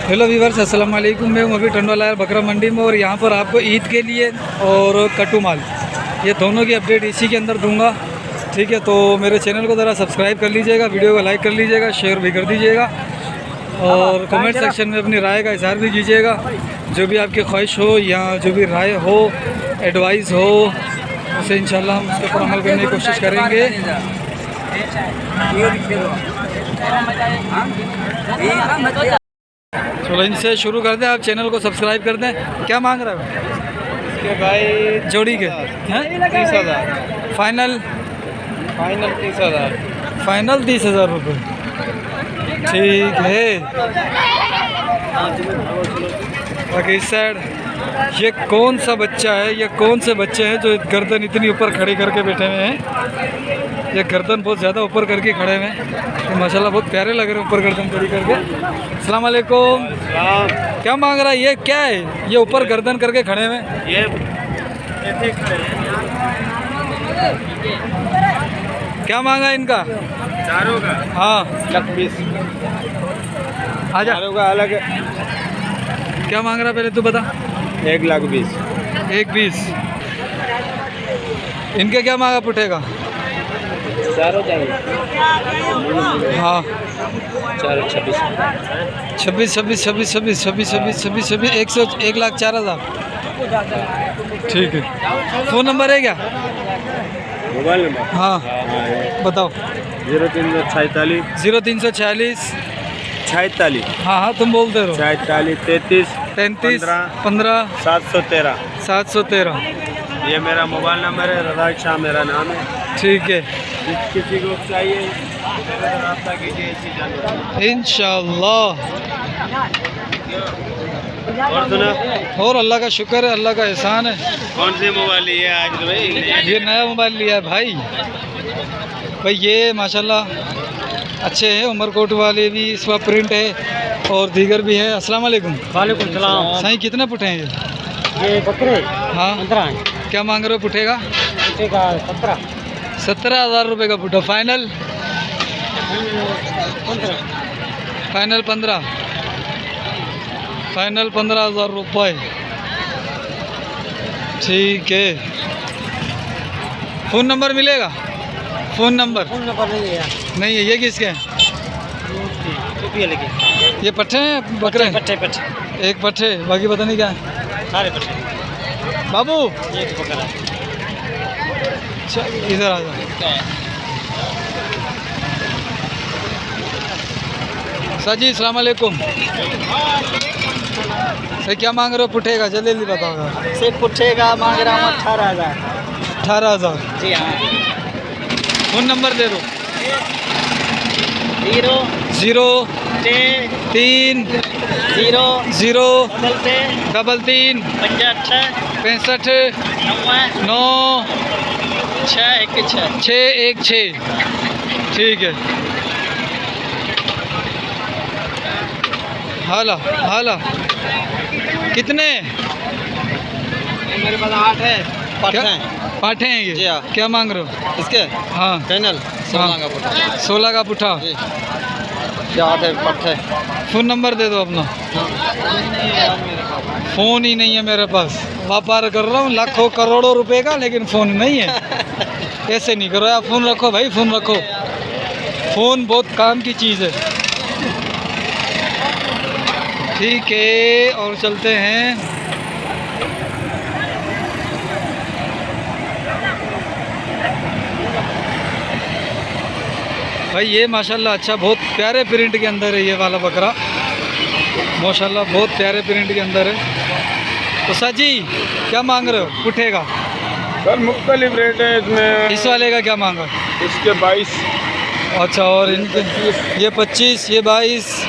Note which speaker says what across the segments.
Speaker 1: Hello viewers, अस्सलाम वालेकुम। मैं हूँ अभी टंडवाला बकरा मंडी में और यहाँ पर आपको ईद के लिए और कट्टू माल ये दोनों की अपडेट इसी के अंदर दूंगा। ठीक है, तो मेरे चैनल को ज़रा सब्सक्राइब कर लीजिएगा, वीडियो को लाइक कर लीजिएगा, शेयर भी कर दीजिएगा और कमेंट सेक्शन में अपनी राय का इजहार भी कीजिएगा। जो भी आपकी ख्वाहिश हो या जो भी राय हो, एडवाइस हो, उसे इंशाल्लाह हम उसके ऊपर अमल करने की कोशिश करेंगे। चलो इनसे शुरू कर दें। आप चैनल को सब्सक्राइब कर दें। क्या मांग रहे हो
Speaker 2: इसके भाई
Speaker 1: जोड़ी के? हैं
Speaker 2: 30,000
Speaker 1: फाइनल?
Speaker 2: फाइनल 30,000।
Speaker 1: फाइनल 30,000 रुपये। ठीक है। बाकी इस साइड ये कौन सा बच्चा है, ये कौन से बच्चे हैं जो गर्दन इतनी ऊपर खड़ी करके बैठे हुए हैं? ये गर्दन बहुत ज़्यादा ऊपर करके खड़े हुए हैं, तो माशाल्लाह बहुत प्यारे लग रहे हैं ऊपर गर्दन खड़ी करके। अस्सलाम वालेकुम। क्या मांग रहा है ये? क्या है ये ऊपर गर्दन करके खड़े हुए?
Speaker 2: ये ऐसे खड़े हैं।
Speaker 1: क्या मांगा इनका?
Speaker 2: चारों का
Speaker 1: हाँ
Speaker 2: 1,20,000।
Speaker 1: आजा।
Speaker 2: चारों का अलग है।
Speaker 1: क्या मांग रहा है पहले तू बता।
Speaker 2: 1,20,000।
Speaker 1: 1,20,000। इनके क्या मांगा पुटेगा?
Speaker 2: चारों चाहिए।
Speaker 1: हाँ
Speaker 2: 4 26।
Speaker 1: 26 1,04,000। ठीक है। फ़ोन नंबर है क्या?
Speaker 2: Mobile number?
Speaker 1: हाँ बताओ।
Speaker 2: 0346
Speaker 1: 0346
Speaker 2: 46।
Speaker 1: हाँ हाँ तुम बोलते रहो।
Speaker 2: 46 33
Speaker 1: 33 15
Speaker 2: 713।
Speaker 1: 713।
Speaker 2: ये मेरा मोबाइल नंबर है। रज़ाक शाह मेरा नाम है।
Speaker 1: ठीक है,
Speaker 2: किसी को चाहिए रब्ता कीजिए इसी जानवर।
Speaker 1: इंशाल्लाह।
Speaker 2: और सुना,
Speaker 1: और अल्लाह का शुक्र है, अल्लाह का एहसान है।
Speaker 2: कौन सी मोबाइल लिए आज तो भाई?
Speaker 1: ये नया मोबाइल लिया है भाई। ये माशाल्लाह अच्छे हैं, उमरकोट वाले भी, इस पर प्रिंट है और दीगर भी है। अस्सलाम वालेकुम।
Speaker 2: वालेकुम सलाम।
Speaker 1: सही कितने पुठे हैं
Speaker 2: ये बकरे
Speaker 1: हाँ
Speaker 2: 15 हैं।
Speaker 1: क्या मांग रहे हो पुठेगा?
Speaker 2: का 17।
Speaker 1: 17,000 रुपये का पुठा। फाइनल? फाइनल 15। फाइनल 15,000 रुपये। ठीक है। फ़ोन नंबर मिलेगा? फ़ोन नंबर
Speaker 2: नहीं है
Speaker 1: नहीं है। ये किसके हैं?
Speaker 2: लेकिन
Speaker 1: ये पट्ठे हैं बकरे?
Speaker 2: पट्टे पट्टे
Speaker 1: एक पट्ठे, बाकी पता नहीं क्या है।
Speaker 2: सारे पट्टे।
Speaker 1: बाबू
Speaker 2: ये तो बकरा है।
Speaker 1: इधर आ जाओ। सर जी अस्सलाम वालेकुम। सर क्या मांग रहे हो पुठेगा? जल्दी जल्दी बताओ।
Speaker 2: से पुट्ठे का मांग रहा हूँ 18,000।
Speaker 1: 18,000।
Speaker 2: जी हाँ।
Speaker 1: फ़ोन नंबर दे दो।
Speaker 2: 0
Speaker 1: 3
Speaker 2: 0
Speaker 1: 0
Speaker 2: डबल
Speaker 1: 3 65 9 616। ठीक है। हाला हाला कितने?
Speaker 2: मेरे पास 8 है।
Speaker 1: क्या पाठे हैं ये?
Speaker 2: जी हाँ।
Speaker 1: क्या मांग रहे हो?
Speaker 2: इसके
Speaker 1: हाँ
Speaker 2: चैनल 16 का पुट्ठा।
Speaker 1: 16 का पुठा।
Speaker 2: क्या है पट्टे?
Speaker 1: फ़ोन नंबर दे दो अपना। फ़ोन ही नहीं है मेरे पास। व्यापार कर रहा हूँ लाखों करोड़ों रुपए का, लेकिन फ़ोन नहीं है। ऐसे नहीं करो यार। फ़ोन रखो भाई, फ़ोन रखो। फ़ोन बहुत काम की चीज़ है। ठीक है, और चलते हैं। भाई ये माशाल्लाह अच्छा, बहुत प्यारे प्रिंट के अंदर है ये वाला बकरा। माशाल्लाह बहुत प्यारे प्रिंट के अंदर है। तो सर जी क्या मांग रहे हो पुठेगा?
Speaker 2: सर मुख्तलिफ रेट है इसमें।
Speaker 1: इस वाले का क्या मांगा?
Speaker 2: इसके 22।
Speaker 1: अच्छा, और इनके ये 25, ये 22,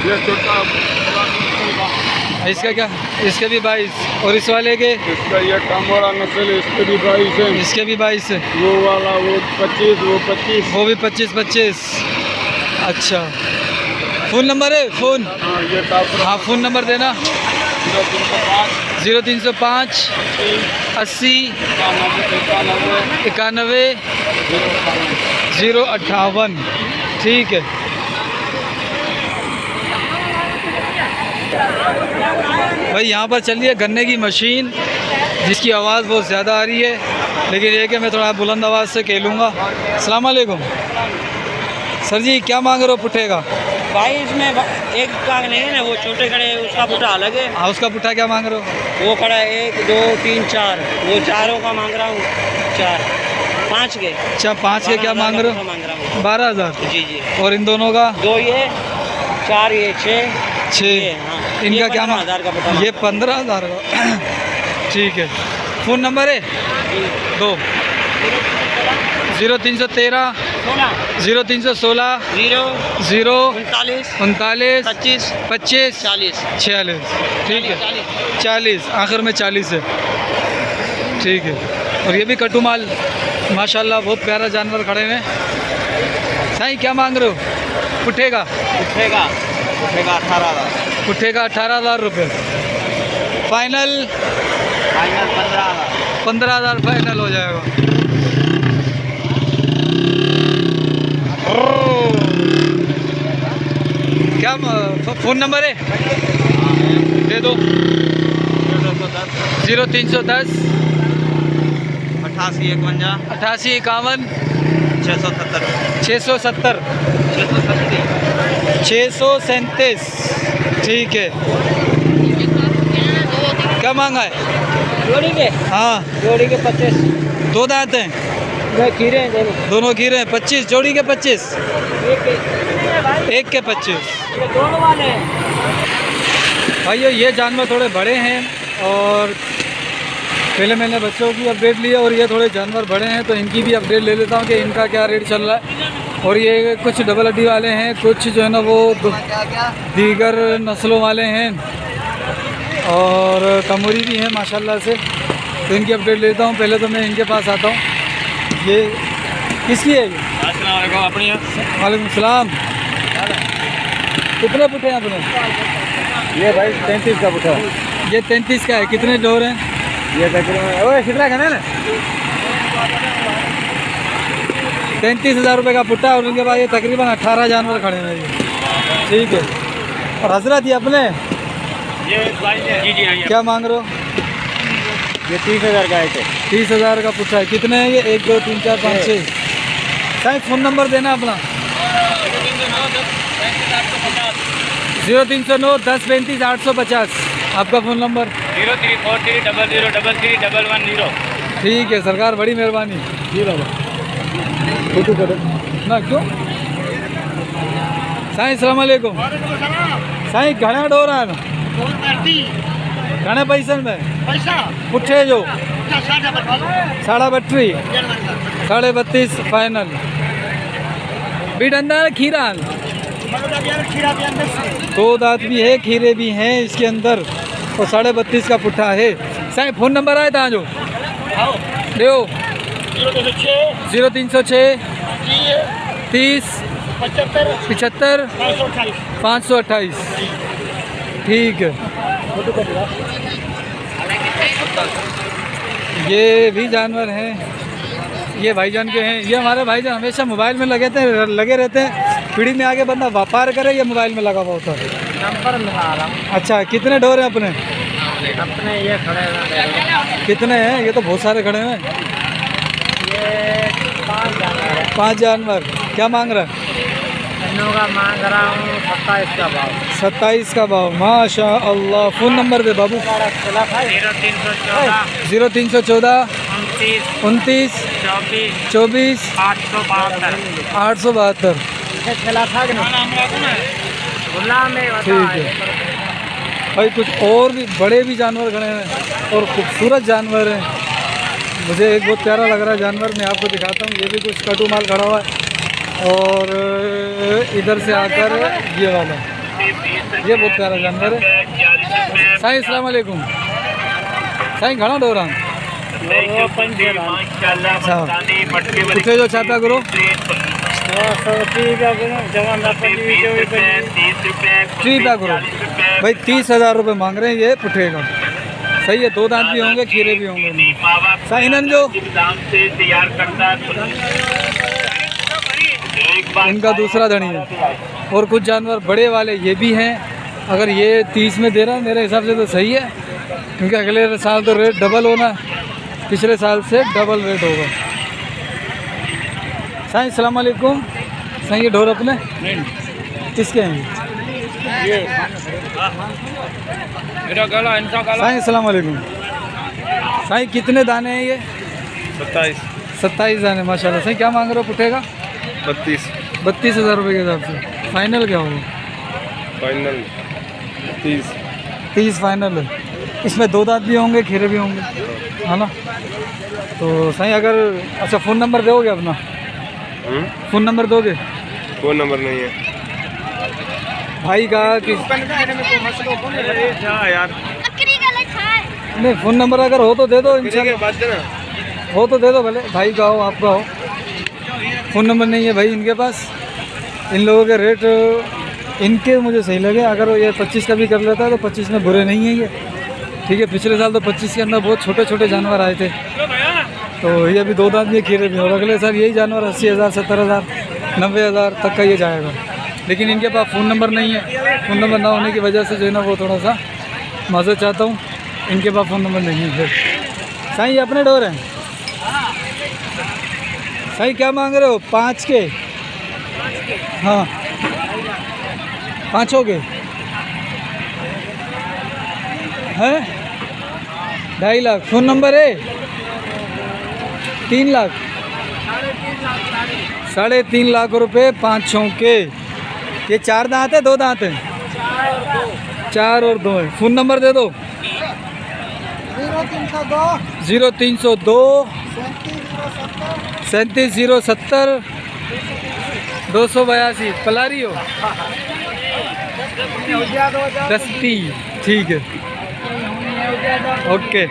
Speaker 2: ये छोटा
Speaker 1: इसका क्या? इसके भी 22। और इस वाले के?
Speaker 2: इसका ये कम वाला नस्ल है, इसके भी 22 है।
Speaker 1: इसके भी 22 है।
Speaker 2: वो वाला वो 25, वो 25।
Speaker 1: वो भी 25। अच्छा, फ़ोन नंबर है? फ़ोन
Speaker 2: हाँ ये टॉप।
Speaker 1: हाँ फ़ोन नंबर देना। 0305 80 91 058। ठीक है। भाई यहाँ पर चल रही है गन्ने की मशीन, जिसकी आवाज़ बहुत ज़्यादा आ रही है, लेकिन ये कि मैं थोड़ा बुलंद आवाज़ से कहलूँगा। अस्सलाम वालेकुम सर जी, क्या मांग रहे हो पुट्ठे का?
Speaker 3: भाई इसमें एक का नहीं है ना, वो छोटे खड़े हैं, उसका पुट्ठा अलग है।
Speaker 1: हाँ, उसका पुट्ठा क्या मांग रहे हो?
Speaker 3: वो खड़ा है 1 2 3 4, वो चारों का मांग रहा हूँ 4 5 के।
Speaker 1: अच्छा, 5 के क्या मांग रहे हो?
Speaker 3: मांग रहा हूँ
Speaker 1: 12,000।
Speaker 3: जी जी।
Speaker 1: और इन दोनों का?
Speaker 3: 2 ये 4 ये 6। हाँ,
Speaker 1: इनका क्या मांग?
Speaker 3: 15,000 का पुट्ठा।
Speaker 1: ये 15,000 का। ठीक है। फ़ोन नंबर है? 2 0313 0316 0 39 25 46। ठीक है, 40 आखिर में 40 है। ठीक है। और ये भी कट्टू माल माशाल्लाह, बहुत प्यारा जानवर खड़े हुए हैं। साईं क्या मांग रहे हो पुट्ठे का?
Speaker 3: पुट्ठे का 18,000।
Speaker 1: पुट्ठे का 18,000 रुपये। फाइनल 15,000 फाइनल हो जाएगा। क्या फ़ोन नंबर है? दे दो। 0310
Speaker 3: 88 51
Speaker 1: 88 51
Speaker 3: 670
Speaker 1: 637। ठीक है। क्या मांगा है?
Speaker 3: जोड़ी के?
Speaker 1: हाँ,
Speaker 3: जोड़ी के 25।
Speaker 1: 2 दांत हैं?
Speaker 3: खीरे हैं
Speaker 1: दोनों खीरे हैं। 25 जोड़ी के 25, एक के 25।
Speaker 3: ये दोनों वाले हैं
Speaker 1: भाइयों, ये जानवर थोड़े बड़े हैं और पहले मैंने बच्चों की अपडेट ली है, और ये थोड़े जानवर बड़े हैं, तो इनकी भी अपडेट ले लेता हूँ कि इनका क्या रेट चल रहा है। और ये कुछ डबल हड्डी वाले हैं, कुछ जो है ना वो दीगर नस्लों वाले हैं, और तमूरी भी हैं माशाल्लाह से। तो इनकी अपडेट लेता हूँ। पहले तो मैं इनके पास आता हूँ। ये किसकी है?
Speaker 2: अपनी
Speaker 1: वालेकुम सलाम। कितने पुट्ठे हैं अपने?
Speaker 2: ये भाई 33 का पुट्ठा।
Speaker 1: ये 33 का है। कितने डोर हैं?
Speaker 2: ये तकरीबन कितना खाना ना
Speaker 1: 33,000 रुपये का पुट्टा, और उनके बाद ये तकरीबन 18 जानवर खड़े हैं ये। ठीक है। और हजरत ये अपने
Speaker 2: ये जी
Speaker 1: क्या मांग रहे हो?
Speaker 2: ये 30,000 का है।
Speaker 1: 30,000 का पुट्टा है। कितने हैं ये? 1 2 3 4 5 6। साईं फ़ोन नंबर देना अपना। 0309 10 35 850। आपका फ़ोन नंबर?
Speaker 2: 0343
Speaker 1: ठीक है सरकार, बड़ी मेहरबानी। जी बाबा ना क्यों? साईं अस्सलाम वालेकुम। साईं घना डोरा है ना? घने पैसे में पुट्ठे जो 32.5 32.5 फाइनल। बीट अंदर खीरा 2 दांत भी है, खीरे भी हैं इसके अंदर, और 32.5 का पुट्ठा है। साईं फ़ोन नंबर आए तव्हां जो? ॾियो। 0306 30 75 528। ठीक है। ये भी जानवर हैं, ये भाईजान के हैं। ये हमारे भाईजान हमेशा मोबाइल में लगे रहते हैं। पीढ़ी में आगे बंदा व्यापार करे, ये मोबाइल में लगा हुआ होता है।
Speaker 3: नंबर लगा रहा हूँ।
Speaker 1: अच्छा, कितने डोर हैं अपने?
Speaker 3: अपने ये खड़े हैं।
Speaker 1: कितने हैं? ये तो बहुत सारे खड़े हैं।
Speaker 3: ये 5 जानवर है।
Speaker 1: 5 जानवर। क्या मांग रहा है?
Speaker 3: इनों का मांग रहा हूँ 27 का भाव।
Speaker 1: 27 का भाव। माशा अल्लाह। फ़ोन नंबर दे बाबू। 0314 29 24 872। ठीक है भाई। कुछ और भी बड़े भी जानवर खड़े हैं और खूबसूरत जानवर हैं। मुझे एक बहुत प्यारा लग रहा है जानवर, मैं आपको दिखाता हूँ। ये भी कुछ कटू माल खड़ा हुआ है, और इधर से आकर ये वाला, ये बहुत प्यारा जानवर है। साईं अस्सलाम वालेकुम। साईं घना डोरा? अच्छा, कितने जो छापा करो? 30 करो भाई। 30,000 रुपये मांग रहे हैं ये पुट्ठे का। सही है। 2 दांत भी होंगे, खीरे भी होंगे। साईं जो इनका दूसरा धनी है। और कुछ जानवर बड़े वाले ये भी हैं, अगर ये 30 में दे रहा है मेरे हिसाब से तो सही है, क्योंकि अगले साल तो रेट डबल होना है, पिछले साल से डबल रेट होगा। साईं सलाम अलैकुम। साईं ये ढोर अपने किसके हैं?
Speaker 2: ये मेरा गला, इनका गला।
Speaker 1: साईं सलाम अलैकुम। साईं कितने दाने हैं ये? 27 दाने माशाल्लाह। साईं क्या मांग रहे हो पुट्ठे का? 32,000 रुपये के हिसाब से। फाइनल क्या होगा?
Speaker 2: फाइनल
Speaker 1: 30 फाइनल है। इसमें 2 दांत भी होंगे, खीरे भी होंगे, है ना? तो साईं अगर अच्छा फ़ोन नंबर दोगे अपना? फ़ोन नंबर दोगे?
Speaker 2: फोन नंबर नहीं है
Speaker 1: भाई का कि
Speaker 2: यार।
Speaker 1: नहीं, फ़ोन नंबर अगर हो तो दे दो इंशाल्लाह। हो तो दे दो भले, भाई का हो आपका हो। फ़ोन नंबर नहीं है भाई इनके पास। इन लोगों के रेट इनके मुझे सही लगे। अगर ये 25 का भी कर लेता है तो 25 में बुरे नहीं है ये, ठीक है। पिछले साल तो 25 के अंदर बहुत छोटे छोटे जानवर आए थे, तो ये अभी 2 दांत में खीरे भी। और अगले साल यही जानवर 80,000, 70,000, 90,000 तक का ये जाएगा। लेकिन इनके पास फ़ोन नंबर नहीं है। फ़ोन नंबर ना होने की वजह से जो है ना वो थोड़ा सा मज़ा चाहता हूँ। इनके पास फ़ोन नंबर नहीं है। साईं ये अपने डोर हैं? साईं क्या मांग रहे हो? 5 के? हाँ 5 के हैं? 2.5 लाख। फ़ोन नंबर है? 3 लाख, 3.5 लाख रुपए 5 के। ये 4 दांत है, 2 दांत है? 4 और 2 है। फ़ोन नंबर दे दो। 0302 37 282। पलारी हो? दस्ती, ठीक है, ओके।